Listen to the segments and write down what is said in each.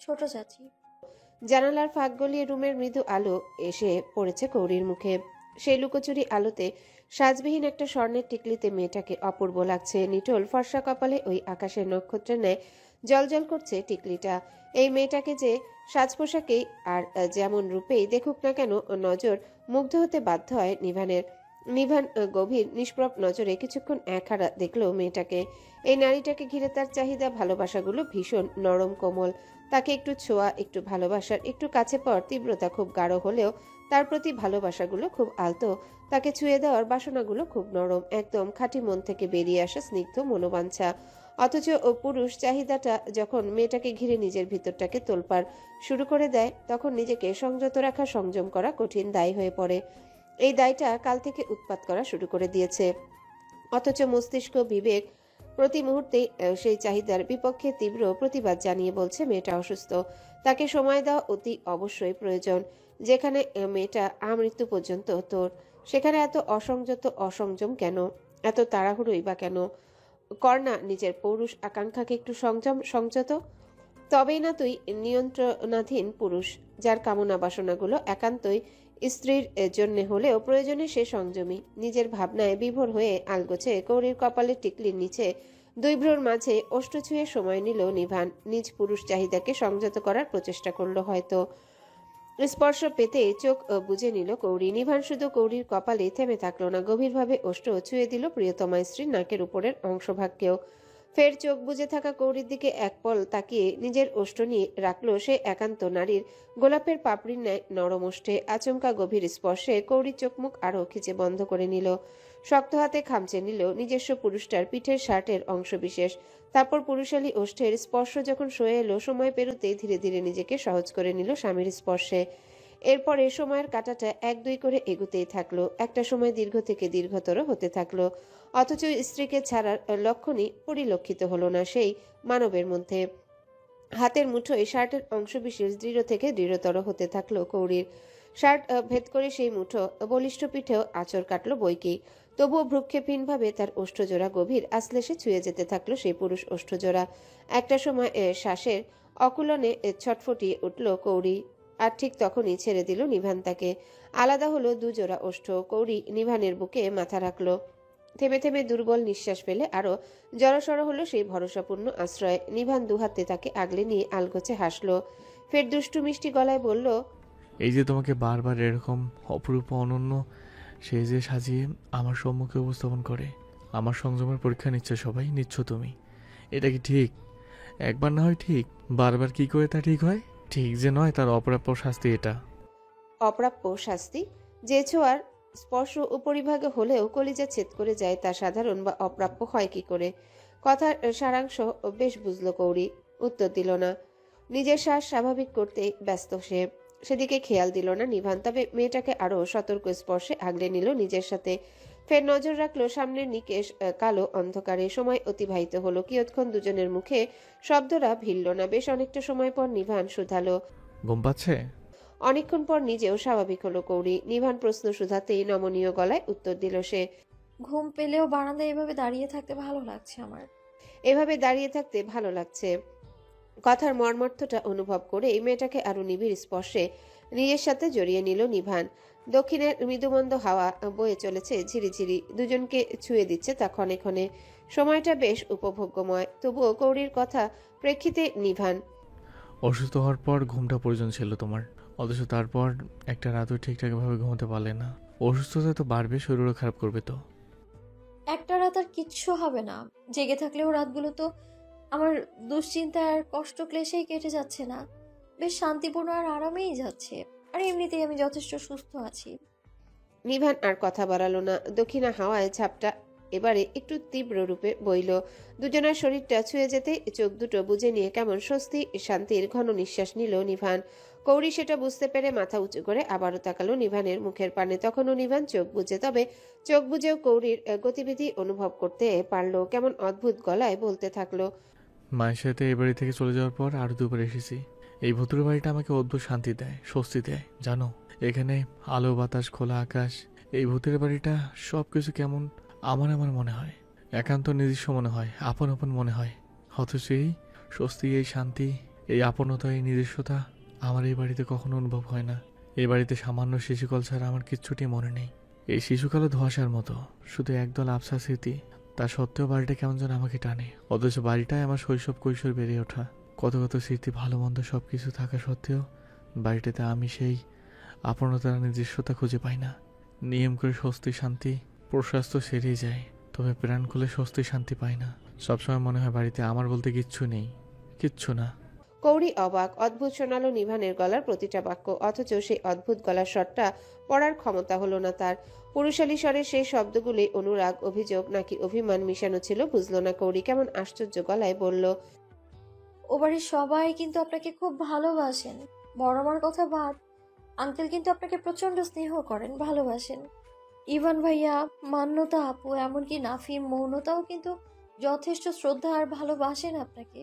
ছোট চাচি। জানালার ফাঁক গলিয়ে রুমের মৃদু আলো এসে পড়েছে কৌরির মুখে। সেই লুকোচুরি আলোতে সাজবিহীন একটা স্বর্ণের টিকলিতে মেয়েটাকে অপূর্ব লাগছে। নিটোল ফর্সা কপালে ওই আকাশের নক্ষত্রের ন্যায় জলজল করছে টিকলিটা। এই মেয়েটাকে যে সাজ পোশাকেই আর যেমন রূপেই দেখুক না কেন নজর মুগ্ধ হতে বাধ্য হয় নিভানের। নিভান গভীর নিষ্প্রভ নজরে কিছুক্ষণ একহারা দেখলো মেয়েটাকে। এই নারীটাকে ঘিরে তার চাহিদা ভালোবাসাগুলো ভীষণ নরম কোমল। তাকে একটু ছোঁয়া, একটু ভালোবাসার, একটু কাছে পাওয়ার তীব্রতা খুব গাঢ় হলেও তার প্রতি ভালোবাসাগুলো খুব আলতো। তাকে ছুঁয়ে দেওয়ার বাসনাগুলো খুব নরম, একদম খাঁটি মন থেকে বেরিয়ে আসা স্নিগ্ধ মনোবাঞ্ছা। অথচ ও পুরুষ চাহিদাটা যখন মেয়েটাকে ঘিরে নিজের ভিতরটাকে তোলপাড় শুরু করে দেয়, তখন নিজেকে সংযত রাখা, সংযম করা কঠিন দায়ী হয়ে পড়ে। এই দায়টা কাল থেকে উৎপাত করা শুরু করে দিয়েছে। অথচ মস্তিষ্ক, বিবেক প্রতি মুহূর্তেই সেই চাহিদার বিপক্ষে তীব্র প্রতিবাদ জানিয়ে বলছে মেয়েটা অসুস্থ। তাকে সময় দেওয়া অতি অবশ্যই প্রয়োজন। যেখানে মেয়েটা আমৃত্যু পর্যন্ত তোর, সেখানে এত অসংযত অসংযম কেন? এত তাড়াহুড়োই বা কেন? কর না নিজের পৌরুষ আকাঙ্ক্ষাকে একটু সংযত। তবেই না তুই নিয়ন্ত্রণাধীন পুরুষ, যার কামনা বাসনাগুলো একান্তই স্ত্রীর জন্য হলেও প্রয়োজনে সে সংযমী। নিজের ভাবনায় বিভোর হয়ে আলগোছে কৌরির কপালের টিকলির নিচে দুই ভ্রুর মাঝে ওষ্ঠ ছুঁয়ে সময় নিল নিভান। নিজ পুরুষ চাহিদাকে সংযত করার প্রচেষ্টা করলো হয়তো। স্পর্শ পেতে চোখ বুজে নিল কৌরি। নিভান শুধু কৌরির কপালে থেমে থাকলো না, গভীরভাবে ওষ্ঠ ছুঁয়ে দিল প্রিয়তমা স্ত্রীর নাকের উপরের অংশভাগকেও। ফের চোখ বুজে থাকা কৌরির দিকে এক পল তাকিয়ে নিজের ওষ্ঠ নিয়ে রাখল সে একান্ত নারীর গোলাপের পাপড়ির ন্যায় নরম ওষ্ঠে। আচমকা গভীর স্পর্শে কৌরির চোখ মুখ আরো খিচে বন্ধ করে নিল। শক্ত হাতে খামচে নিল নিজস্ব পুরুষটার পিঠের শার্টের অংশবিশেষ। তারপর পুরুষালী ওষ্ঠের স্পর্শ যখন সয়ে এলো, সময় পেরোতেই ধীরে ধীরে নিজেকে সহজ করে নিল স্বামীর স্পর্শে। এরপরে সময়ের কাঁটাটা এক দুই করে এগুতেই থাকলো। একটা সময় দীর্ঘ থেকে দীর্ঘতর হতে থাকলো। অথচ স্ত্রীকে ছাড়ার লক্ষণই পরিলক্ষিত হলো না সেই মানবের মধ্যে। হাতের মুঠোয় শার্টের অংশবিশেষ দৃঢ় থেকে দৃঢ়তর হতে থাকলো কৌরির। শার্ট ভেদ করে সেই মুঠো বলিষ্ঠ পিঠেও আঁচড় কাটলো বইকি। তবুও ভ্রুক্ষেপহীনভাবে তার ওষ্ঠজোড়া গভীর আশ্লেষে ছুঁয়ে যেতে থাকলো সেই পুরুষ ওষ্ঠজোড়া। একটা সময় শ্বাসের অকুলনে ছটফটিয়ে উঠল কৌরি। আর ঠিক তখনই ছেড়ে দিল নিভান তাকে। আলাদা হলো দুজোড়া ওষ্ঠ। কৌরি নিভানের বুকে মাথা রাখলো। থেমে থেমে দুর্বল নিঃশ্বাস ফেলে আরো জড়সড় হলো সেই ভরসাপূর্ণ আশ্রয়। নিভান দুহাতে তাকে আগলে নিয়ে আলগোছে হাসলো। ফের দুষ্টু মিষ্টি গলায় বলল, এই যে তোমাকে বারবার এরকম অপরূপ অনন্য সেজে সাজিয়ে আমার সম্মুখে উপস্থাপন করে আমার সংযমের পরীক্ষা নিচ্ছে সবাই, নিচ্ছ তুমি। এটা কি ঠিক? একবার না হয় ঠিক, বারবার কি করে তা ঠিক হয়? ঠিক যে নয় তার অপ্রাপ্য শাস্তি এটা। অপ্রাপ্য শাস্তি? যে ছোঁয়ার স্পর্শ উপরিভাগে হলেও কলিজা ছেদ করে যায়, তা সাধারণ বা অপ্রাপ্য হয় কি করে? কথার সারাংশ বেশ বুঝল কৌরি। উত্তর দিল না। নিজের শ্বাস স্বাভাবিক করতে ব্যস্ত সে। সেদিকে খেয়াল দিল না নিভান। তবে মেয়েটাকে আরো সতর্ক স্পর্শে আগলে নিল নিজের সাথে। ফের নজর রাখলো সামনের নিকেশ কালো অন্ধকারে। সময় অতিবাহিত হলো কিয়ৎক্ষণ দুজনের মুখে শব্দরা ভিড়ল না। বেশ অনেকটা সময় পর নিভান শুধালো। ঘুম পাচ্ছে? অনেকক্ষণ পর নিজেও স্বাভাবিক হলো কৌরি। নিভান প্রশ্ন শুধাতেই নমনীয় গলায় উত্তর দিল সে। ঘুম পেলেও বারান্দায় এভাবে দাঁড়িয়ে থাকতে ভালো লাগছে আমার। এভাবে দাঁড়িয়ে থাকতে ভালো লাগছে। কথার মর্মার্থটা অনুভব করে এই মেয়েটাকে আরো নিবিড় স্পর্শে নিজের সাথে জড়িয়ে নিল নিভান। দক্ষিণের মৃদুমন্দ হাওয়া বয়ে চলেছে ঝিরিঝিরি, দুজনকে ছুঁয়ে দিচ্ছে তা ক্ষণে ক্ষণে। সময়টা বেশ উপভোগ্যময়। তবুও কৌরির কথা প্রেক্ষিতে নিভান। অসুস্থ হওয়ার পর ঘুমটা প্রয়োজন ছিল তোমার, অথচ তারপর একটা রাতও ঠিকঠাকভাবে ঘুমাতে পারলে না। অসুস্থতা তো বাড়বে, শরীরও খারাপ করবে তো। একটা রাত আর কিচ্ছু হবে না। জেগে থাকলেও রাতগুলো তো আমার দুশ্চিন্তা আর কষ্ট ক্লেশেই কেটে যাচ্ছে না, বেশ শান্তিপূর্ণ আর আরামেই যাচ্ছে। আর এমনিতেই আমি যথেষ্ট সুস্থ আছি। নিভান আর কথা বাড়ালো না। দক্ষিণা হাওয়ায় ঝাপটা এবারে একটু তীব্র রূপে বইল। দুজনের শরীরটা ছুঁয়ে যেতে চোখ দুটো বুজে নিয়ে কেমন স্বস্তি শান্তির ঘন নিঃশ্বাস নিল নিভান। কৌরি সেটা বুঝতে পেরে মাথা উঁচু করে আবারও তাকালো নিভানের মুখের পানে। তখনও নিভান চোখ বুজে। তবে চোখ বুজেও কৌরির গতিবিধি অনুভব করতে পারলো। কেমন অদ্ভুত গলায় বলতে থাকলো। মায়ের সাথে এই বাড়ি থেকে চলে যাওয়ার পর আরো দুবার এসেছি। এই ভুতুরে বাড়িটা আমাকে অদ্ভুত শান্তি দেয়, স্বস্তি দেয় জানো। এখানে আলো বাতাস, খোলা আকাশ, এই ভূতের বাড়িটা সবকিছু কেমন আমার আমার মনে হয়, একান্ত নিজস্ব মনে হয়, আপন আপন মনে হয়। অথচ এই স্বস্তি, এই শান্তি এই আপনতা, এই নিজস্বতা আমার এই বাড়িতে কখনো অনুভব হয় না। এই বাড়িতে সামান্য শিশুকাল ছাড়া আমার কিচ্ছুটি মনে নেই। এই শিশুকালও ধোঁয়াশার মতো, শুধু একদল আবছা স্মৃতি। তা সত্ত্বেও বাড়িটা কেমন যেন আমাকে টানে। অথচ বাড়িটাই আমার শৈশব কৈশোর বেড়ে ওঠা। কত কত স্মৃতি, ভালো মন্দ সব কিছু থাকা সত্ত্বেও বাড়িটাতে আমি সেই আপনতার নিজস্বতা খুঁজে পাই না। নিয়ম করে স্বস্তি শান্তি প্রশাস তো সেরেই যায়, তবে প্রাণ খুলে স্বস্তি শান্তি পাই না। সবসময় মনে হয় বাড়িতে আমার বলতে কিচ্ছু নেই, কিচ্ছু না। কৌরি অবাক। অদ্ভুত শোনালো নিভানের গলার প্রতিটা বাক্য, অথচ সেই অদ্ভুত গলার স্বরটা পড়ার ক্ষমতা হলো না তার। পুরুষালী স্বরের সেই শব্দগুলি অনুরাগ, অভিযোগ নাকি অভিমান মিশানো ছিল বুঝলো না কৌরি। কেমন আশ্চর্য গলায় বলল, ও বাড়ির সবাই কিন্তু আপনাকে খুব ভালোবাসেন। বড় মার কথা বাদ, আঙ্কেল কিন্তু আপনাকে প্রচন্ড স্নেহ করেন, ভালোবাসেন। ইভান ভাইয়া, মান্যতা আপু, এমনকি নাফিম, মৌনতাও কিন্তু যথেষ্ট শ্রদ্ধা আর ভালোবাসেন আপনাকে।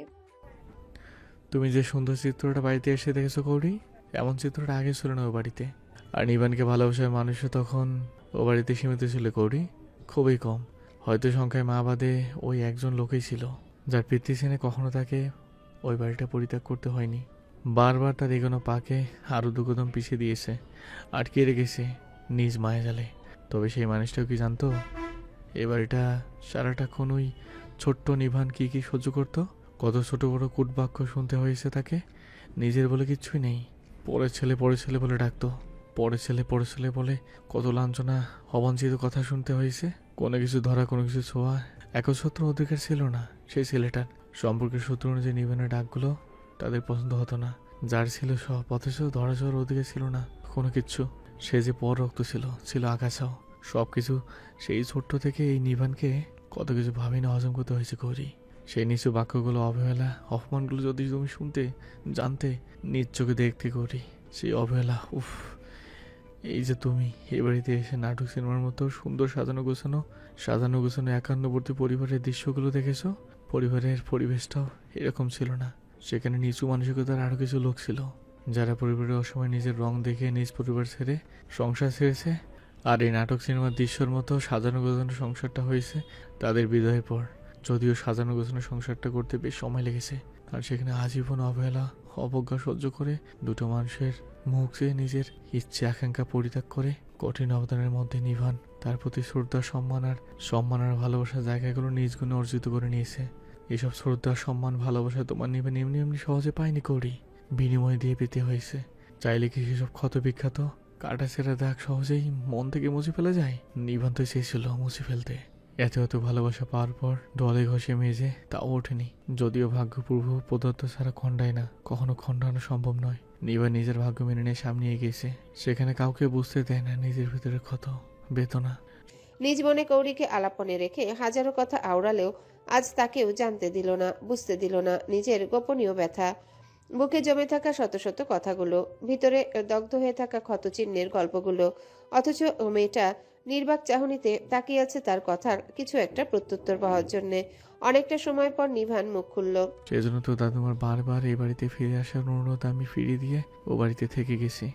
তুমি যে সুন্দর চিত্রটা বাড়িতে এসে দেখেছো কৌরি, এমন চিত্রটা আগে ছিল না ও বাড়িতে। আর নিবানকে ভালোবাসার মানুষও তখন ও বাড়িতে সীমিত ছিল কৌরি, খুবই কম। হয়তো সংখ্যায় মা বাদে ওই একজন লোকই ছিল যার পিতৃ সেনে কখনো তাকে ওই বাড়িটা পরিত্যাগ করতে হয়নি। বারবার তার এগোনো পাকে আরও দুকদম পিছিয়ে দিয়েছে, আটকে রেখেছে নিজ মায়াজালে। তবে সেই মানুষটাও কি জানতো এ বাড়িটা সারাটাক্ষণ ওই ছোট্ট নিভান কি কি সহ্য করতো? কত ছোট বড় কূটবাক্য শুনতে হয়েছে তাকে। নিজের বলে কিচ্ছুই নেই, পরের ছেলে বলে ডাকতো। পরের ছেলে বলে কত লাঞ্ছনা, অবাঞ্ছিত কথা শুনতে হয়েছে। কোনো কিছু ধরা, কোনো কিছু ছোঁয়া একচ্ছত্র অধিকার ছিল না সেই ছেলেটার। সম্পর্কের সূত্র অনুযায়ী নিবেনের ডাকগুলো তাদের পছন্দ হতো না। যার ছিল সব, অথচ ধরা ছোঁয়ার অধিকার ছিল না কোনো কিচ্ছু। সে যে পর রক্ত ছিল আকাশাও। সব কিছু সেই ছোট্ট থেকে এই নিভানকে কত কিছু ভাবি না হজম করতে হয়েছে করি। সেই নিচু বাক্যগুলো, অবহেলা, অপমানগুলো যদি তুমি শুনতে, জানতে, নিজ চোখে দেখতে করি সেই অবহেলা, উফ। এই যে তুমি এ বাড়িতে এসে নাটক সিনেমার মতো সুন্দর সাজানো গোছানো একান্নবর্তী পরিবারের দৃশ্যগুলো দেখেছো। পরিবারের পরিবেশটাও এরকম ছিল না। সেখানে নিচু মানসিকতার আরো কিছু লোক ছিল যারা পরিবারের অসময় নিজের রং দেখে নিজ পরিবার ছেড়ে সংসার ছেড়েছে। আর এই নাটক সিনেমার দৃশ্যর মতো সাজানো গোছানো সংসারটা হয়েছে তাদের বিদায়ের পর। যদিও সাজানো গোছানো সংসারটা করতে বেশ সময় লেগেছে, আর সেখানে আজীবন অবহেলা অবজ্ঞা সহ্য করে দুটো মানুষের মুখ চেয়ে নিজের ইচ্ছে আকাঙ্ক্ষা পরিত্যাগ করে কঠিন অবদানের মধ্যে নিভান তার প্রতি শ্রদ্ধা, সম্মান আর ভালোবাসার জায়গাগুলো নিজ গুণে অর্জিত করে নিয়েছে। এসব শ্রদ্ধা, সম্মান, ভালোবাসা তোমার নিভান এমনি সহজে পায়নি করি, বিনিময় দিয়ে পেতে হয়েছে। চাইলে কি সেসব ক্ষত বিখ্যাত কাটা ছেঁড়া দাগ সহজেই মন থেকে মুছে ফেলা যায়? নিভান তো চেয়েছিল মুছে ফেলতে। এত ভালোবাসা পাওয়ার পর ডলে ঘষে মেজে তাও ওঠেনি। যদিও ভাগ্যপূর্ব পদার্থ ছাড়া খণ্ডায় না, কখনো খণ্ডানো সম্ভব নয়। নিভা নিজের ভাগ্য মেনে নিয়ে সামনে এগিয়েছে। সেখানে কাউকে বুঝতে দেয় না নিজের ভিতরে ক্ষত বেদনা। নিজ মনে কৌরিকে আলাপনে রেখে হাজারো কথা আওড়ালেও আজ তাকেও জানতে দিল না, বুঝতে দিল না নিজের গোপনীয় ব্যথা। বুকে জমে থাকা শত শত কথাগুলো, ভিতরে দগ্ধ হয়ে থাকা ক্ষতচিহ্নের গল্পগুলো। অথচ মেয়েটা নির্বাক চাহনিতে তাকিয়ে আছে তার কথার কিছু একটা প্রত্যুত্তর পাওয়ার জন্যে। অনেকটা সময় পর নিভান মুখ খুলল। সেজন্য তো দাদুমার বারবার এই বাড়িতে ফিরে আসার অনুরোধ আমি ফিরিয়ে দিয়ে ও বাড়িতে থেকে গেছি।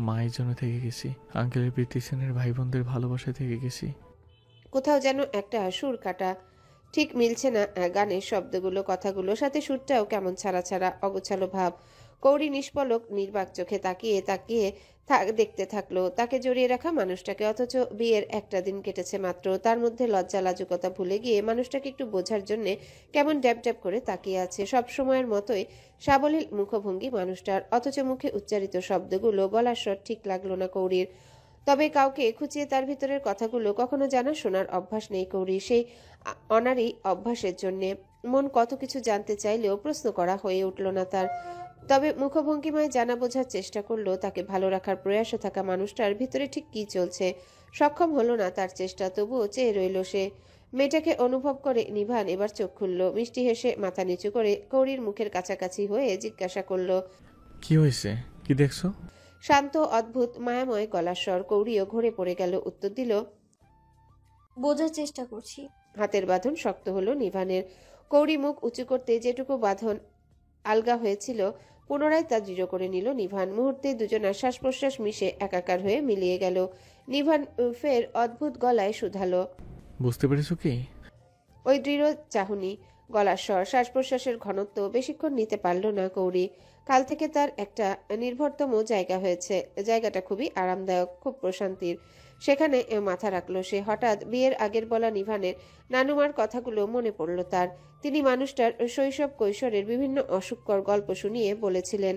মায়ের জন্য থেকে গেছি, আঙ্কেলের পিতৃসেনের ভাই বোনদের ভালোবাসা থেকে গেছি। কোথাও যেন একটা সুর কাটা, ঠিক মিলছে না গানের শব্দগুলো, কথাগুলো, সাথে সুরটাও কেমন ছাড়া ছাড়া, অগোছালো ভাব। কৌরি নিষ্পলক নির্বাক চোখে তাকিয়ে দেখতে থাকলো তাকে জড়িয়ে রাখা মানুষটাকে। অথচ বিয়ের একটা দিন কেটেছে মাত্র, তার মধ্যে লজ্জা লাজুকতা ভুলে গিয়ে মানুষটাকে একটু বোঝার জন্যে কেমন ড্যাব করে তাকিয়ে আছে। সব সময়ের মতোই সাবলীল মুখভঙ্গি মানুষটার, অথচ মুখে উচ্চারিত শব্দগুলো, বলার স্বর ঠিক লাগলো না কৌরির। তবে কাউকে খুঁচিয়ে তার ভিতরের কথাগুলো কখনো জানা শোনার অভ্যাস নেই কৌরি। সেই অনারই অভ্যাসের জন্যে মন কত কিছু জানতে চাইলেও প্রশ্ন করা হয়ে উঠল না তার। তবে মুখভঙ্গিমায় জানা বোঝার চেষ্টা করলো তাকে ভালো রাখার প্রয়াসে থাকা মানুষটার ভিতরে ঠিক কি চলছে। সক্ষম হলো না তার চেষ্টা, তবুও চেয়ে রইল সে। মেয়েটাকে অনুভব করে নিভান এবার চোখ খুলল, মিষ্টি হেসে মাথা নিচু করে কৌরির মুখের কাছাকাছি হয়ে জিজ্ঞাসা করলো, কি হয়েছে, কি দেখছো? শান্ত অদ্ভুত মায়াময় গলার স্বর। কৌরিও ঘুরে পড়ে গেল, উত্তর দিল, বোঝার চেষ্টা করছি। হাতের বাঁধন শক্ত হলো নিভানের। কৌরি মুখ উঁচু করতে যেটুকু বাঁধন আলগা হয়েছিল পুনরায় তা দৃঢ় করে নিল নিভান। মুহূর্তে দুজনার শ্বাস প্রশ্বাস মিশে একাকার হয়ে মিলিয়ে গেল। নিভান ফের অদ্ভুত গলায় শুধালো, বুঝতে পেরেছো কি? ওই দৃঢ় চাহনি, গলার স্বর, শ্বাস প্রশ্বাসের ঘনত্ব বেশিক্ষণ নিতে পারল না কৌরি। কাল থেকে তার একটা নির্ভরতম জায়গা হয়েছে। জায়গাটা খুবই আরামদায়ক, খুব প্রশান্তির। সেখানে মাথা রাখলো সে। হঠাৎ বিয়ের আগের বলা নিভানের নানুমার কথাগুলো মনে পড়ল তার। তিনি মানুষটার শৈশব কৈশোরের বিভিন্ন অসুখকর গল্প শুনিয়ে বলেছিলেন,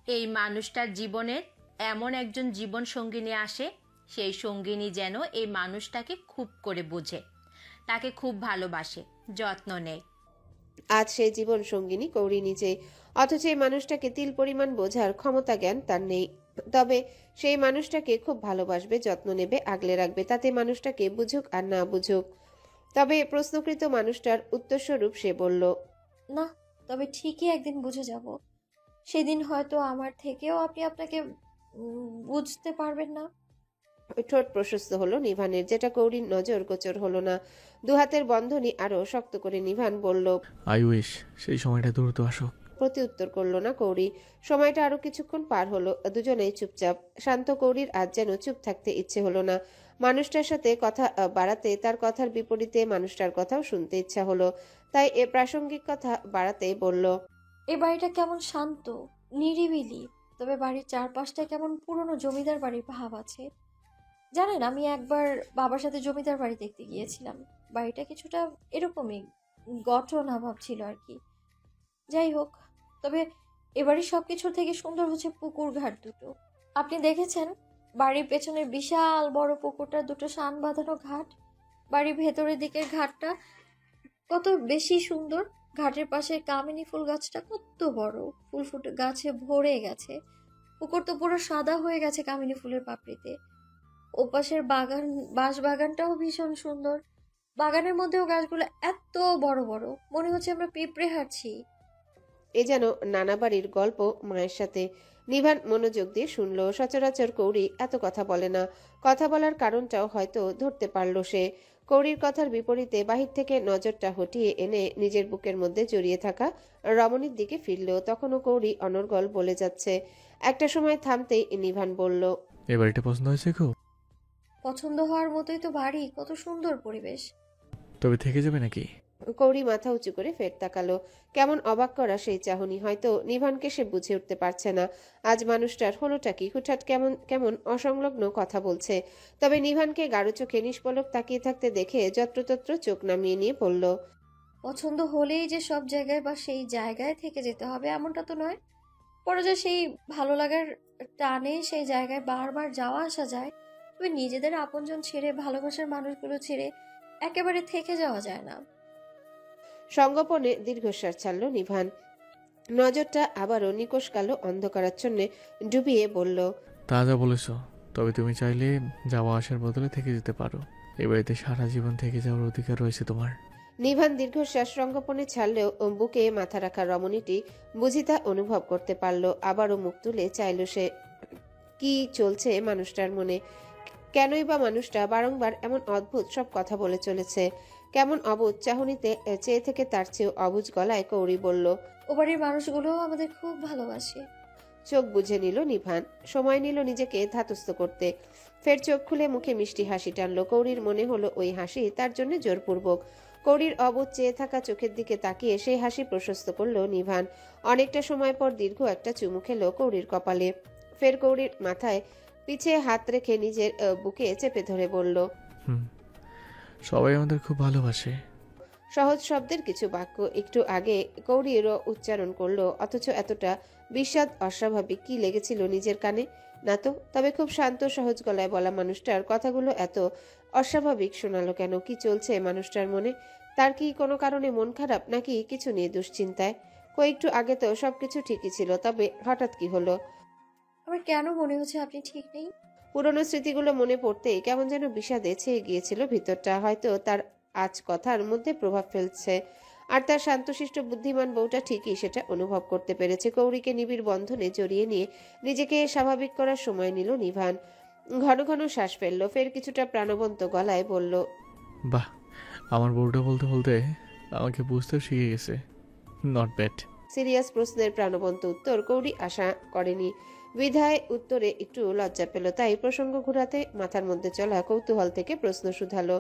এই মানুষটার জীবনের এমন একজন জীবন সঙ্গিনী আসে, সেই সঙ্গিনী যেন এই মানুষটাকে খুব করে বোঝে, তাকে খুব ভালোবাসে, যত্ন নেয়। আজ সেই জীবন সঙ্গিনী কৌরি নিজে। অথচ এই মানুষটাকে তিল পরিমাণ বোঝার ক্ষমতা জ্ঞান তার নেই। তবে সেই মানুষটাকে খুব ভালোবাসবে, যত্ন নেবে, আগলে রাখবে, তাতে মানুষটাকে বুঝুক আর না বুঝুক। তবে প্রশ্নকৃত মানুষটার উত্তরস্বরূপ সে বলল, না, তবে ঠিকই একদিন বুঝে যাব। সেদিন হয়তো আমার থেকেও আপনি আপনাকে বুঝতে পারবেন না। ঠোঁট প্রশস্ত হলো নিভানের, যেটা কৌরির নজর গোচর হলো না। দুহাতের বন্ধনী আরো শক্ত করে নিভান বলল, আই উইশ সেই সময়টা দ্রুত আসুক। প্রতি উত্তর করল না কৌরি। সময়টা আরো কিছুক্ষণ পার হলো, দুজনেই চুপচাপ। শান্ত কৌরির আজ যেন চুপ থাকতে ইচ্ছে হলো না। মানুষটার সাথে কথা বাড়াতে, তার কথার বিপরীতে মানুষটার কথাও শুনতে ইচ্ছা হলো। তাই এ প্রাসঙ্গিক কথা বাড়াতে বলল, এই বাড়িটা কেমন শান্ত, নিরিবিলি, তবে বাড়ির চারপাশটা কেমন পুরনো জমিদার বাড়ির ভাব আছে। জানেন, আমি একবার বাবার সাথে জমিদার বাড়ি দেখতে গিয়েছিলাম। বাড়িটা কিছুটা এরকমই ঘটনাভাব ছিল আর কি। যাই হোক, তবে এবারে সবকিছুর থেকে সুন্দর হচ্ছে পুকুর ঘাট দুটো। আপনি দেখেছেন বাড়ির পেছনের বিশাল বড় পুকুরটা, দুটো শান বাঁধানো ঘাট। বাড়ির ভেতরের দিকের ঘাটটা কত বেশি সুন্দর। ঘাটের পাশে কামিনী ফুল গাছটা কত বড়, ফুল ফুটে গাছে ভরে গেছে। পুকুর তো পুরো সাদা হয়ে গেছে কামিনী ফুলের পাপড়িতে। ওপাশের বাগান, বাঁশ বাগানটাও ভীষণ সুন্দর। বাগানের মধ্যেও গাছগুলো এত বড় বড়, মনে হচ্ছে আমরা পিঁপড়ে হাঁটছি। এ যেন নানা বাড়ির গল্প মায়ের সাথে। নিভান মনোযোগ দিয়ে শুনলো। সচরাচর কৌরি এত কথা বলে না। কথা বলার কারণটাও হয়তো ধরতে পারল সে। কৌরির কথার বিপরীতে বাহির থেকে নজরটা হটিয়ে এনে নিজের বুকের মধ্যে জড়িয়ে থাকা রমণীর দিকে ফিরল। তখনও কৌরি অনর্গল বলে যাচ্ছে। একটা সময় থামতেই নিভান বলল, এই বাড়িটা পছন্দ হয়েছে খুব? পছন্দ হওয়ার মতোই তো বাড়ি, কত সুন্দর পরিবেশ। তবে থেকে যাবে নাকি? কৌরি মাথা উঁচু করে ফের তাকালো। কেমন অবাক করা সেই চাহনি। হয়তো নিভানকে সে বুঝে উঠতে পারছে না আজ মানুষটার হলোটা কি। হুটহাট কেমন কেমন অসংলগ্ন কথা বলছে। তবে নিভানকে গাঢ় চোখে নিষ্পলক তাকিয়ে থাকতে দেখে যত্রতত্র চোখ নামিয়ে নিয়ে বলল, পছন্দ হলেই যে সব জায়গায় বা সেই জায়গায় থেকে যেতে হবে এমনটা তো নয়। পরে যে সেই ভালো লাগার টানে সেই জায়গায় বারবার যাওয়া আসা যায়। তবে নিজেদের আপনজন ছেড়ে, ভালোবাসার মানুষগুলো ছেড়ে একেবারে থেকে যাওয়া যায় না। সঙ্গোপনে দীর্ঘশ্বাস ছাড়ল নিভান। নজরটা আবারও নিকোষ কালো অন্ধকারাচ্ছন্নে ডুবিয়ে বলল, তা যা বলেছ, তবে তুমি চাইলে যাওয়া আসার বদলে থেকে যেতে পারো। এই বাড়িতে সারা জীবন থেকে যাওয়ার অধিকার রয়েছে তোমার। নিভান দীর্ঘশ্বাস সঙ্গোপনে ছাড়লেও বুকে মাথা রাখা রমণীটি বুঝি তা অনুভব করতে পারল। আবারও মুখ তুলে চাইল সে। কি চলছে মানুষটার মনে? কেনই বা মানুষটা বারংবার এমন অদ্ভুত সব কথা বলে চলেছে? কেমন অবুঝ চাহনিতে চেয়ে থেকে তার চেয়েও অবুঝ গলায় কৌরি বলল, ও বাড়ির মানুষগুলো আমাদের খুব ভালোবাসে। চোখ বুঝে নিল নিভান। সময় নিল নিজেকে ধাতস্থ করতে। ফের চোখ খুলে মুখে মিষ্টি হাসি টানল। কৌরির মনে হলো ওই হাসি তার জন্য জোরপূর্বক। কৌরির অবুঝ চেয়ে থাকা চোখের দিকে তাকিয়ে সেই হাসি প্রশস্ত করল নিভান। অনেকটা সময় পর দীর্ঘ একটা চুমু খেলো কৌরির কপালে। ফের কৌরির মাথায় পিছে হাত রেখে নিজের বুকে চেপে ধরে বলল, হুম, সবাই আমাদের খুব ভালোবাসে। সহজ শব্দের কিছু বাক্য একটু আগে কৌরিরও উচ্চারণ করলো, অথচ এতটা বিস্বাদ অস্বাভাবিক কি লেগেছিল নিজের কানে? না তো। তবে খুব শান্ত সহজ গলায় বলা মানুষটার কথাগুলো এত অস্বাভাবিক শোনালো কেন? কি চলছে মানুষটার মনে? তার কি কোনো কারণে মন খারাপ, নাকি কিছু নিয়ে দুশ্চিন্তায়? কয়েকটু আগে তো সবকিছু ঠিকই ছিল, তবে হঠাৎ কি হলো? আমার কেন মনে হচ্ছে আপনি ঠিক নেই? পুরনো স্মৃতিগুলো মনে পড়তেই কেমন যেন বিষাদে ছেয়ে গিয়েছিল ভিতরটা। হয়তো তার আজ কথার মধ্যে প্রভাব ফেলছে। আর তার শান্তশিষ্ট বুদ্ধিমান বউটা ঠিকই সেটা অনুভব করতে পেরেছে। কৌরিকে নিবিড় বন্ধনে জড়িয়ে নিয়ে নিজেকে স্বাভাবিক করার সময় নিল নিভান। ঘন ঘন শ্বাস ফেলল। ফের কিছুটা প্রাণবন্ত গলায় বলল, বাহ, আমার বউটা বলতে বলতে আমাকে বুঝতেও শিখে গেছে। Not bad. সিরিয়াস প্রশ্নের প্রাণবন্ত উত্তর কৌরি আশা করেনি। বিধায় উত্তরে একটু লজ্জা পেল। তাই প্রসঙ্গ ঘুরাতে মাথার মধ্যে চলা কৌতূহল থেকে প্রশ্ন শুধালো,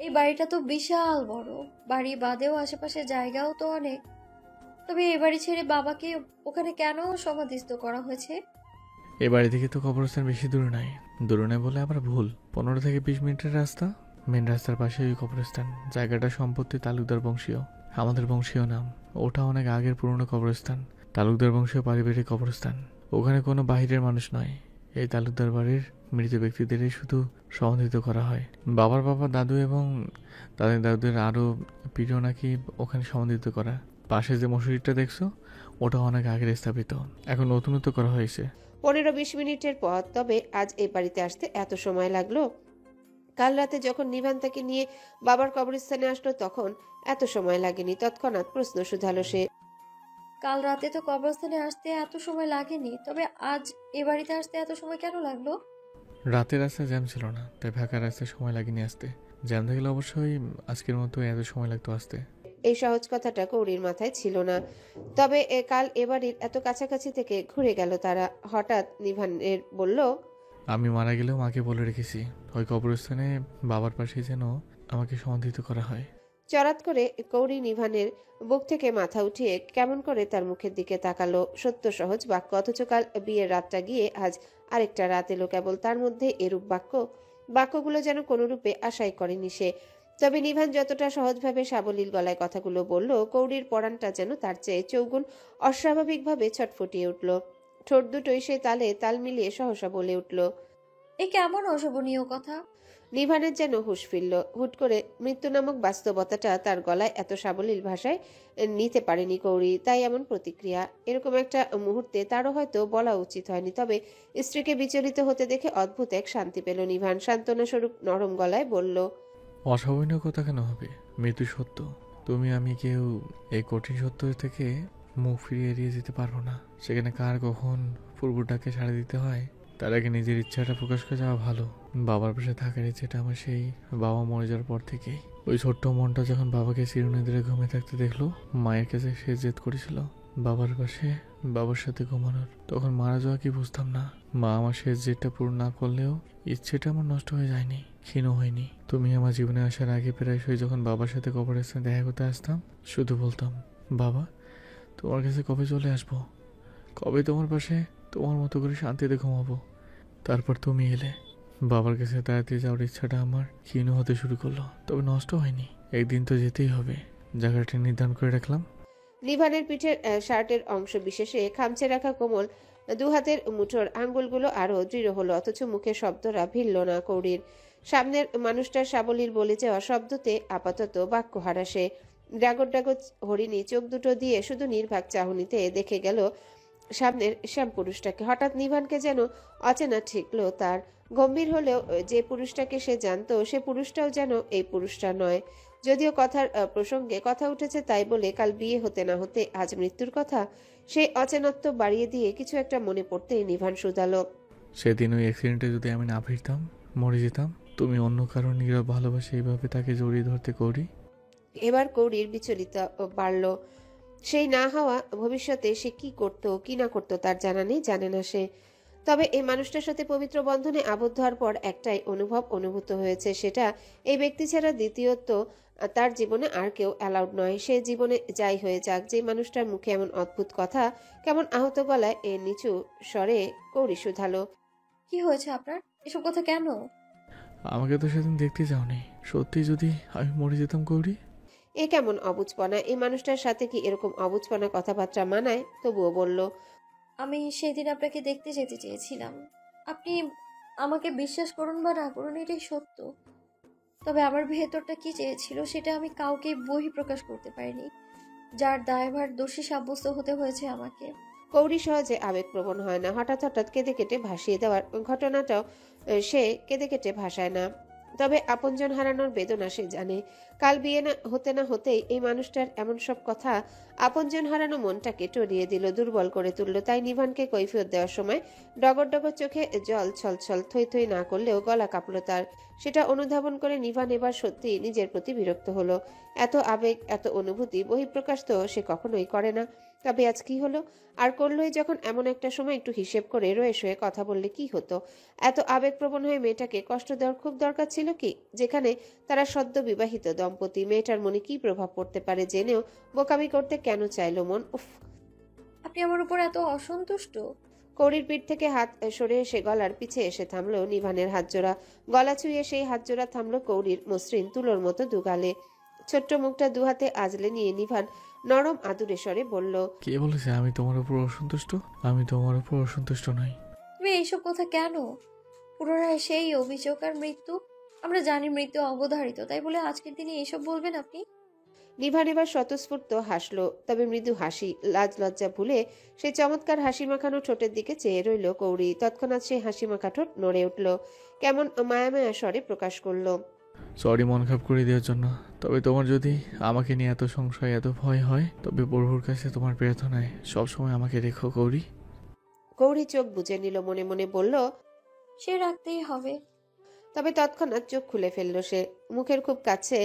এই বাড়িটা তো বিশাল বড়। বাড়ি বাদেও আশেপাশে জায়গাও তো অনেক। তবে এ বাড়ি ছেড়ে বাবাকে ওখানে কেন সমাধিস্থ করা হয়েছে? এই বাড়ি থেকে তো কবরস্থান বেশি দূরে নাই। দূরে নাই বলে আবার ভুল, 15 থেকে 20 মিনিটের রাস্তা। মেন রাস্তার পাশে ওই কবরস্থান। জায়গাটা সম্পত্তি তালুকদার বংশীয়, আমাদের বংশীয় নাম। ওটা অনেক আগের পুরনো কবরস্থান, তালুকদার বংশীয় পারিবারিক কবরস্থান। ওখানে কোনো বাহিরের মানুষ নয়। এই তালুকদার বাড়ির মৃত ব্যক্তিদেরই শুধু সমাধিত করা হয়। বাবার বাবা, দাদু এবং তাদের দাদুদের আরও প্রিয় নাকি ওখানে সমাধিত করা। পাশে যে মসজিদটা দেখছো, ওটা অনেক আগের স্থাপিত, এখন নতুনত্ব করা হয়েছে। 15-20 মিনিটের পথ, তবে আজ এই বাড়িতে আসতে এত সময় লাগলো? কাল রাতে যখন নিভান তাকে নিয়ে বাবার কবরস্থানে আসলো তখন এত সময় লাগেনি। তৎক্ষণাৎ প্রশ্ন শুধালো সে। কাল রাতে তো কবরস্থানে আসতে এত সময় লাগেনি, তবে আজ এ বাড়িতে আসতে এত সময় কেন লাগলো? রাতের রাস্তায় জ্যাম ছিল না, তাই ফাঁকা রাস্তায় সময় লাগেনি আসতে। জ্যাম থাকলে অবশ্যই আজকের মতো এত সময় লাগতো আসতে। এই সহজ কথাটা কৌরির মাথায় ছিল না। তবে কাল এবাড়ির এত কাছাকাছি থেকে ঘুরে গেল তারা। হঠাৎ নিভানের বলল, আমি মারা গেলেও মাকে বলে রেখেছি ওই কবরস্থানে বাবার পাশে যেন আমাকে সমাধিত করা হয়। চরাত করে কৌরি নিভানের বুক থেকে মাথা উঠিয়ে কেমন করে তার মুখের দিকে তাকালো। সত্য সহজ বাক্য, অথচ কাল বিয়ের রাতটা গিয়ে আজ আরেকটা রাত এলো কেবল। তার মধ্যে এরূপ বাক্যগুলো যেন কোনরূপে আশাই করেনি সে। তবে নিভান যতটা সহজভাবে সাবলীল গলায় কথাগুলো বলল, কৌরির পরাণটা যেন তার চেয়ে চৌগুণ অস্বাভাবিকভাবে ছটফটিয়ে উঠল। ঠোঁট দুটোই সে তালে তাল মিলিয়ে সহসা বলে উঠল। এ কেমন অশোভনীয় কথা! নিভানের যেন হুঁশ ফিরল। হুট করে মৃত্যু নামক বাস্তবতাটা তার গলায় এত সাবলীল ভাষায় নিতে পারেনি কৌরি, তাই এমন প্রতিক্রিয়া। এরকম একটা মুহূর্তে তারও হয়তো বলা উচিত হয়নি। তবে স্ত্রীকে বিচলিত হতে দেখে অদ্ভুত এক শান্তি পেল নিভান। সান্ত্বনা স্বরূপ নরম গলায় বলল, অস্বাভাবিক কথা কেন হবে? মৃত্যু সত্য। তুমি আমি কেউ এই কঠিন সত্য থেকে মুখ ফিরিয়ে এড়িয়ে যেতে পারবো না। সেখানে কার কখন পূর্বটাকে সাড়া দিতে হয় তার আগে নিজের ইচ্ছাটা প্রকাশ করে যাওয়া ভালো। বাবার পাশে থাকার ইচ্ছেটা আমার সেই বাবা মরে যাওয়ার পর থেকেই। ওই ছোট্ট মনটা যখন বাবাকে চিরনিদ্রে ঘুমিয়ে থাকতে দেখলো, মায়ের কাছে সে জেদ করেছিল বাবার পাশে বাবার সাথে ঘুমানোর। তখন মারা যাওয়া কি বুঝতাম না। মা আমার শেষ জেদটা পূরণ না করলেও ইচ্ছেটা আমার নষ্ট হয়ে যায়নি, ক্ষীণ হয়নি। তুমি আমার জীবনে আসার আগে প্রায়শই যখন বাবার সাথে কবরস্থানে দেখা করতে আসতাম, শুধু বলতাম, বাবা তোমার কাছে কবে চলে আসবো, কবে তোমার পাশে তোমার মতো করে শান্তিতে ঘুমাবো। তারপর তুমি এলে। বাবার কাছে তাড়াতাড়ি যাওয়ার ইচ্ছাটা আমার ক্ষীণ হতে শুরু করলো, তবে নষ্ট হয়নি। একদিন তো যেতেই হবে, জায়গাটা নির্ধারণ করে রাখলাম। নিভানের পিঠের শার্টের অংশ বিশেষে খামচে রাখা কোমল দুহাতের মুঠোর আঙ্গুলগুলো আরো দৃঢ় হলো, অথচ মুখের শব্দরা ভিড়ল না কৌরির। সামনের মানুষটার সাবলীল বলে যাওয়া শব্দতে আপাতত বাক্য হারাসে। ডাগর ডাগর হরিণী চোখ দুটো দিয়ে শুধু নির্বাক চাহনিতে দেখে গেল সামনের শ্যাম পুরুষটাকে। হঠাৎ নিভানকে যেন অচেনা ঠেকলো তার। গম্ভীর হলেও যে পুরুষটাকে সে জানতো, সে পুরুষটাও যেন এই পুরুষটা নয়। যদিও কথার প্রসঙ্গে কথা উঠেছে তাই বলে কাল বিয়ে হতে না হতে আজ মৃত্যুর কথা, সেই অচেনত্ব বাড়িয়ে দিয়ে কিছু একটা মনে পড়তেই নিভান শুধালো, সেদিন ওই অ্যাক্সিডেন্টে যদি আমি না ফিরতাম, মরে যেতাম, তুমি অন্য কারণ নীরব ভালোবাসে এইভাবে তাকে জড়িয়ে ধরতে করি। এবার কৌরির বিচলিত বাড়ল। সেই না হওয়া ভবিষ্যতে সে কি করত কি না করত তার জানা নেই, জানে না সে। তবে এই মানুষটার সাথে পবিত্র বন্ধনে আবদ্ধ হওয়ার পর একটাই অনুভূত হয়েছে, সেটা এই ব্যক্তি ছাড়া দ্বিতীয়ত তার জীবনে আর কেউ অ্যালাউড নয়। সে জীবনে যাই হয়ে যাক, যে মানুষটার মুখে এমন অদ্ভুত কথা, কেমন আহত গলায় এ নিচু স্বরে কৌরি শুধালো, কি হয়েছে আপনার? এসব কথা কেন? আমাকে তো সেদিন দেখতে যাওনি। সত্যি যদি আমি মরে যেতাম কৌরি? এ কেমন অবুঝপনা! এই মানুষটার সাথে কি এরকম অবুঝপনা কথাবার্তা মানায়? তবুও বলল, আমি সেদিন আপনাকে দেখতে যেতে চেয়েছিলাম। আপনি আমাকে বিশ্বাস করুন বা না করুন, এটাই সত্য। তবে আমার ভেতরটা কি চেয়েছিল সেটা আমি কাউকে বহিঃপ্রকাশ করতে পারিনি, যার দায়ভার দোষী সাব্যস্ত হতে হয়েছে আমাকে। কৌরি সহজে আবেগপ্রবণ হয় না। হঠাৎ হঠাৎ কেঁদে কেটে ভাসিয়ে দেওয়ার ঘটনাটাও সে কেঁদে কেটে ভাসায় না। তবে আপনজন হারানোর বেদনা সে জানে। কাল বিয়ে হতে না হতেই এই মানুষটার এমন সব কথা আপনজন হারানো মনটাকে টরিয়ে দিল, দুর্বল করে তুলল। তাই নিভানকে কৈফিয়ত দেওয়ার সময় ডগর ডগর চোখে জল ছলছল থই থই না করলেও গলা কাঁপল তার। সেটা অনুধাবন করে নিভান এবার সত্যি নিজের প্রতি বিরক্ত হলো। এত আবেগ, এত অনুভূতি বহিঃপ্রকাশ তো সে কখনোই করে না। তবে আজ কি হলো? আর করলোই যখন, এমন একটা সময় একটু হিসেব করে রয়ে শোয়ে কথা বললে কি হতো? এত আবেগপ্রবণ হয়ে মেয়েটাকে কষ্ট দেওয়ার খুব দরকার ছিল কি? যেখানে তারা সদ্য বিবাহিত দম্পতি, মেয়েটার মনে কি প্রভাব পড়তে পারে জেনেও বোকামি করতে কেন চাইলো মন? উফ! আপনি আমার উপর এত অসন্তুষ্ট? কৌরির পিঠ থেকে হাত সরে এসে গলার পিছে এসে থামলো নিভানের হাতজোড়া। গলা ছুঁয়ে সেই হাতজোড়া থামলো কৌরির মসৃণ তুলোর মতো দুগালে। ছোট্ট মুখটা দুহাতে আজলে নিয়ে নিভান নরম আদুরে স্বরে বলল, কে বলেছে আমি তোমার উপর অসন্তুষ্ট? আমি তোমার উপর অসন্তুষ্ট নই। তুমি এইসব কথা কেন? পুনরায় সেই অভিযোগ আর মৃত্যু? আমরা জানি মৃত্যু অবধারিত, তাই বলে আজকের দিনে এইসব বলবেন আপনি? নিভান এবার স্বতঃস্ফূর্ত হাসলো, তবে মৃদু হাসি। লাজ লজ্জা ভুলে সেই চমৎকার হাসি মাখানো ঠোঁটের দিকে চেয়ে রইল কৌরি। তৎক্ষণাৎ সেই হাসি মাখা ঠোঁট নড়ে উঠল, কেমন মায়া মায়া স্বরে প্রকাশ করলো, সরি মন খারাপ করে দেওয়ার জন্য। তবে তোমার যদি আমাকে নিয়ে এত সংশয়, এত ভয় হয়, তবে প্রভুর কাছে তোমার প্রার্থনায় সবসময় আমাকে রেখো গৌরী। কৌরি চোখ বুজে নিল, মনে মনে বলল, সে রাখতেই হবে। তবে তৎক্ষণাৎ চোখ খুলে ফেলল সে। মুখের খুব কাছে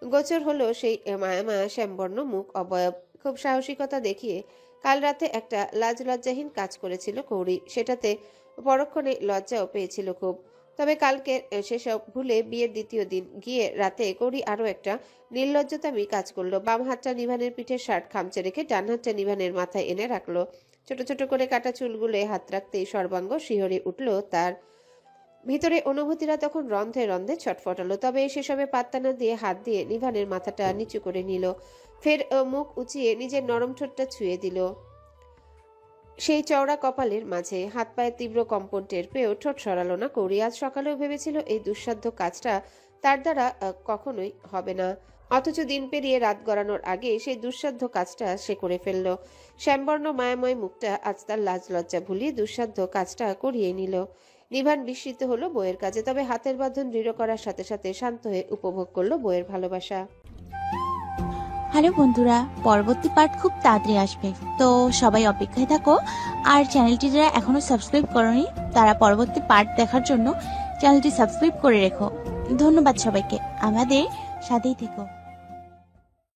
গোচর হলো সেই মায়া মায়া শ্যামবর্ণ মুখ অবয়ব। খুব সাহসিকতা দেখিয়ে কাল রাতে একটা লাজ লজ্জাহীন কাজ করেছিল কৌরি, সেটাতে পরক্ষণে লজ্জাও পেয়েছিল খুব। তবে কালকে সেসব ভুলে বিয়ের দ্বিতীয় দিন গিয়ে রাতে কৌরি আরো একটা নির্লজ্জতামি কাজ করলো। বাম হাতটা নিভানের পিঠের শার্ট খামচে রেখে ডান হাতটা নিভানের মাথায় এনে রাখলো। ছোট ছোট করে কাটা চুলগুলো হাত রাখতেই সর্বাঙ্গ শিহরে উঠল তার। ভিতরে অনুভূতিরা তখন রন্ধে রন্ধে ছটফটালো। তবে সেসবে পাত্তা না দিয়ে হাত দিয়ে নিভানের মাথাটা নিচু করে নিল, ফের মুখ উঁচিয়ে নিজের নরম ঠোঁটটা ছুঁয়ে দিল সেই চওড়া কপালের মাঝে। হাত পায়ের তীব্র কম্পন টের পেয়েও ঠোঁট সরালো না কৌরি। আজ সকালেও ভেবেছিল এই দুঃসাধ্য কাজটা তার দ্বারা কখনোই হবে না, অথচ দিন পেরিয়ে রাত গড়ানোর আগে সেই দুঃসাধ্য কাজটা সে করে ফেলল। শ্যামবর্ণ মায়াময় মুখটা আজ তার লাজ লজ্জা ভুলিয়ে দুঃসাধ্য কাজটা করিয়ে নিল। নিভান বিস্মিত হলো বইয়ের কাজে, তবে হাতের বাঁধন দৃঢ় করার সাথে সাথে শান্ত হয়ে উপভোগ করলো বইয়ের ভালোবাসা। হ্যালো বন্ধুরা, পরবর্তী পার্ট খুব তাড়াতাড়ি আসবে, তো সবাই অপেক্ষায় থাকো। আর চ্যানেলটি যারা এখনো সাবস্ক্রাইব করোনি তারা পরবর্তী পার্ট দেখার জন্য চ্যানেলটি সাবস্ক্রাইব করে রেখো। ধন্যবাদ সবাইকে, আমাদের সাথেই থেকো।